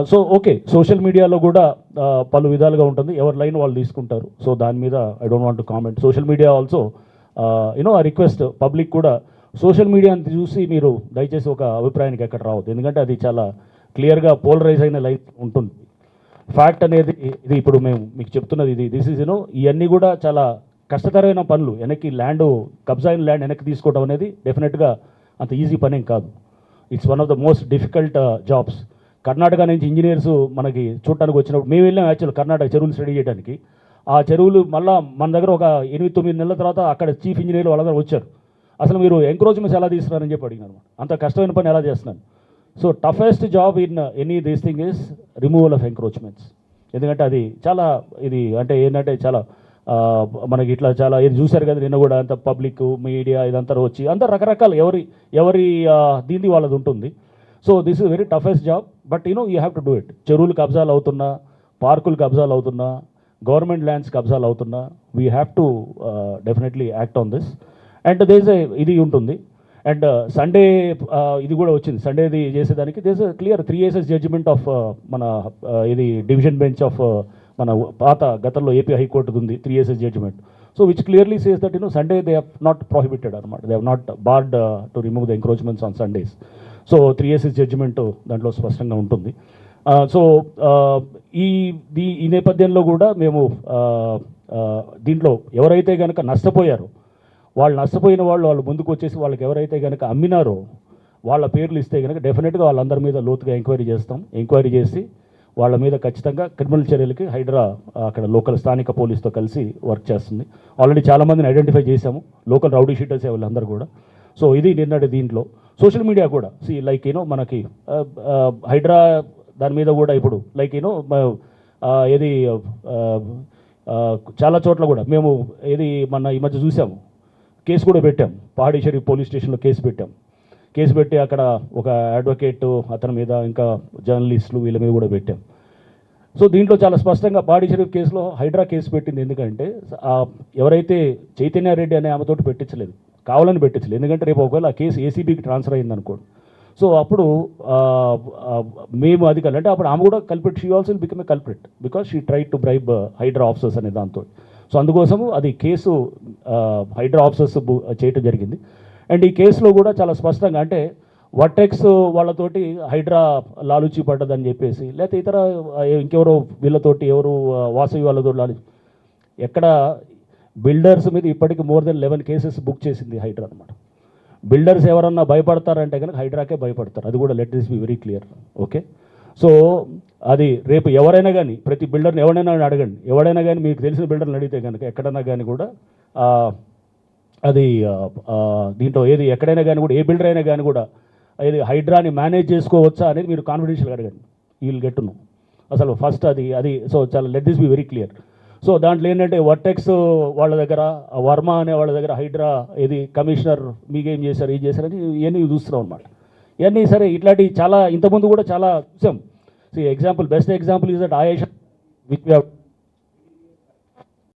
So okay, social మీడియాలో కూడా పలు విధాలుగా ఉంటుంది, ఎవరి లైన్ వాళ్ళు తీసుకుంటారు. సో దాని మీద I don't want to comment. Social media also you know ఆ రిక్వెస్ట్ పబ్లిక్ కూడా సోషల్ మీడియాని చూసి మీరు దయచేసి ఒక అభిప్రాయానికి ఎక్కడ రావద్దు, ఎందుకంటే అది చాలా క్లియర్గా పోలరైజ్ అయిన లైఫ్ ఉంటుంది. ఫ్యాక్ట్ అనేది ఇది ఇప్పుడు మేము మీకు చెప్తున్నది ఇది, దిస్ ఈజ్ యూనో ఇవన్నీ కూడా చాలా కష్టతరమైన పనులు. వెనక్కి ల్యాండ్ కబ్జా అయిన ల్యాండ్ వెనక్కి తీసుకోవడం అనేది డెఫినెట్గా అంత ఈజీ పనేం కాదు. It's one of the most difficult jobs. Karnataka నుంచి ఇంజనీర్స్ మనకి చూడటానికి వచ్చినప్పుడు మేము వెళ్ళాం యాక్చువల్ కర్ణాటక చెరువులు స్టడీ చేయడానికి. ఆ చెరువులు మళ్ళీ మన దగ్గర ఒక 8-9 నెలల తర్వాత అక్కడ చీఫ్ ఇంజనీర్లు వాళ్ళందరూ వచ్చారు. అసలు మీరు ఎంక్రోచ్మెంట్స్ ఎలా తీస్తున్నారని చెప్పి అడిగినారు. అంత కష్టమైన పని ఎలా చేస్తున్నాను. So toughest job in any this thing is removal of encroachments. ఎందుకంటే అది చాలా ఇది అంటే ఏంటంటే చాలా మనకి ఇట్లా చాలా ఇది చూశారు కదా నిన్న కూడా, అంత పబ్లిక్ మీడియా ఇదంతా వచ్చి అంత రకరకాల ఎవరి దీన్ని వాళ్ళది ఉంటుంది. So this is very toughest job, but you have to do it. చెరువులు కబ్జాలు అవుతున్నా, పార్కులు కబ్జాలు అవుతున్నా, గవర్నమెంట్ ల్యాండ్స్ కబ్జాలు అవుతున్నా, we have to definitely act on this. And these ఇది ఉంటుంది. అండ్ సండే ఇది కూడా వచ్చింది, సండేది చేసేదానికి these clear 3 years judgement of మన ఇది డివిజన్ బెంచ్ ఆఫ్ మన పాత గతంలో ఏపీ హైకోర్టుది ఉంది 3 years judgement. So which clearly says that Sunday they have not prohibited అనమాట, they have not barred to remove the encroachments on Sundays. So 3 years judgement దాంట్లో స్పష్టంగా ఉంటుంది. సో ఈ నేపథ్యంలో కూడా మేము దీంట్లో ఎవరైతే కనుక నష్టపోయారో వాళ్ళు నష్టపోయిన వాళ్ళు ముందుకు వచ్చేసి వాళ్ళకి ఎవరైతే కనుక అమ్మినారో వాళ్ళ పేర్లు ఇస్తే కనుక డెఫినెట్గా వాళ్ళందరి మీద లోతుగా ఎంక్వైరీ చేస్తాం. ఎంక్వైరీ చేసి వాళ్ళ మీద ఖచ్చితంగా క్రిమినల్ చర్యలకి హైడ్రా అక్కడ లోకల్ స్థానిక పోలీస్తో కలిసి వర్క్ చేస్తుంది. ఆల్రెడీ చాలామందిని ఐడెంటిఫై చేశాము, లోకల్ రౌడీ షీటర్స్ వీళ్ళందరూ కూడా. సో ఇది నిన్నటి దీంట్లో సోషల్ మీడియా కూడా లైక్ మనకి హైడ్రా దాని మీద కూడా ఇప్పుడు లైక్ ఏది చాలా చోట్ల కూడా మేము ఏది మన ఈ మధ్య చూసాము, కేసు కూడా పెట్టాం. పహాడీ షరీఫ్ పోలీస్ స్టేషన్లో కేసు పెట్టాం. కేసు పెట్టి అక్కడ ఒక అడ్వకేట్ అతని మీద ఇంకా జర్నలిస్టులు వీళ్ళ మీద కూడా పెట్టాం. సో దీంట్లో చాలా స్పష్టంగా పహాడీ షరీఫ్ కేసులో హైడ్రా కేసు పెట్టింది ఎందుకంటే ఎవరైతే చైతన్యారెడ్డి అనే ఆమెతోటి పెట్టించలేదు, కావాలని పెట్టించలేదు. ఎందుకంటే రేపు ఒకవేళ ఆ కేసు ఏసీబీకి ట్రాన్స్ఫర్ అయింది అనుకోండి, సో అప్పుడు మేము అది అంటే అప్పుడు ఆమె కూడా culprit, she also become a culprit because she try to bribe HYDRAA officers అనే దాంతో. సో అందుకోసము అది కేసు హైడ్రా ఆఫీసర్స్ చేయటం జరిగింది. అండ్ ఈ కేసులో కూడా చాలా స్పష్టంగా అంటే వర్టెక్స్ వాళ్ళతోటి హైడ్రా లాలూచి పడ్డదని చెప్పేసి, లేకపోతే ఇతర ఇంకెవరో వీళ్ళతోటి ఎవరు వాసవి వాళ్ళతో ఎక్కడ బిల్డర్స్ మీద ఇప్పటికీ more than 11 కేసెస్ బుక్ చేసింది హైడ్రా అనమాట. బిల్డర్స్ ఎవరన్నా భయపడతారంటే కనుక హైడ్రాకే భయపడతారు, అది కూడా let this be very clear. Okay, so అది రేపు ఎవరైనా కానీ ప్రతి బిల్డర్ని ఎవరైనా అడగండి, ఎవడైనా కానీ మీకు తెలిసిన బిల్డర్ని అడిగితే కనుక ఎక్కడైనా కానీ కూడా అది దీంట్లో ఏది ఎక్కడైనా కానీ కూడా ఏ బిల్డర్ అయినా కానీ కూడా ఏది హైడ్రాని మేనేజ్ చేసుకోవచ్చా అనేది మీరు కాన్ఫిడెన్షియల్గా అడగండి, you will get to know. అసలు ఫస్ట్ అది సో చాలా let this be very clear. So దాంట్లో ఏంటంటే వర్టెక్స్ వాళ్ళ దగ్గర, వర్మ అనే వాళ్ళ దగ్గర హైడ్రా ఏది కమిషనర్ మీకేం చేశారు ఏం చేశారని ఇవన్నీ చూస్తున్నాం అనమాట. ఇవన్నీ సరే ఇట్లాంటివి చాలా ఇంతకుముందు కూడా చాలా చూసాం. Example best example is that Ayesha which